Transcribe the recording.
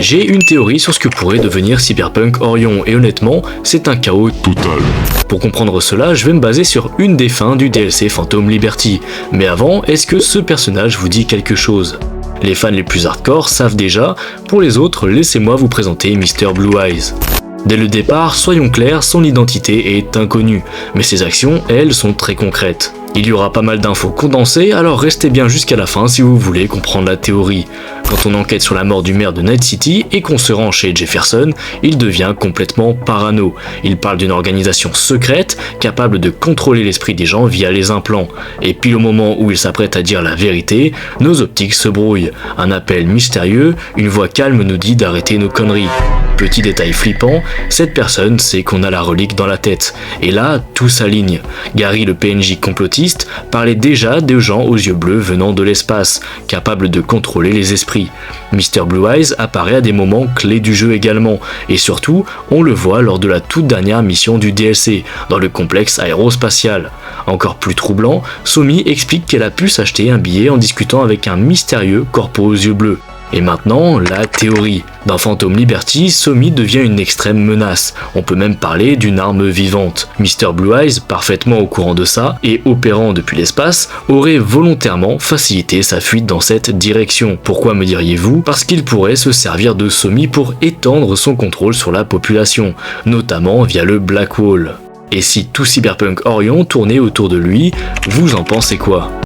J'ai une théorie sur ce que pourrait devenir Cyberpunk Orion et honnêtement, c'est un chaos total. Pour comprendre cela, je vais me baser sur une des fins du DLC Phantom Liberty. Mais avant, est-ce que ce personnage vous dit quelque chose ? Les fans les plus hardcore savent déjà, pour les autres, laissez-moi vous présenter Mr. Blue Eyes. Dès le départ, soyons clairs, son identité est inconnue, mais ses actions, elles, sont très concrètes. Il y aura pas mal d'infos condensées, alors restez bien jusqu'à la fin si vous voulez comprendre la théorie. Quand on enquête sur la mort du maire de Night City et qu'on se rend chez Jefferson, il devient complètement parano. Il parle d'une organisation secrète, capable de contrôler l'esprit des gens via les implants. Et pile au moment où il s'apprête à dire la vérité, nos optiques se brouillent. Un appel mystérieux, une voix calme nous dit d'arrêter nos conneries. Petit détail flippant, cette personne sait qu'on a la relique dans la tête. Et là, tout s'aligne. Gary, le PNJ complotiste, parlait déjà de gens aux yeux bleus venant de l'espace, capables de contrôler les esprits. Mr. Blue Eyes apparaît à des moments clés du jeu également, et surtout, on le voit lors de la toute dernière mission du DLC, dans le complexe aérospatial. Encore plus troublant, Somi explique qu'elle a pu s'acheter un billet en discutant avec un mystérieux corpo aux yeux bleus. Et maintenant, la théorie. Dans Phantom Liberty, Somi devient une extrême menace. On peut même parler d'une arme vivante. Mr. Blue Eyes, parfaitement au courant de ça, et opérant depuis l'espace, aurait volontairement facilité sa fuite dans cette direction. Pourquoi me diriez-vous ? Parce qu'il pourrait se servir de Somi pour étendre son contrôle sur la population, notamment via le Black Wall. Et si tout Cyberpunk Orion tournait autour de lui, vous en pensez quoi ?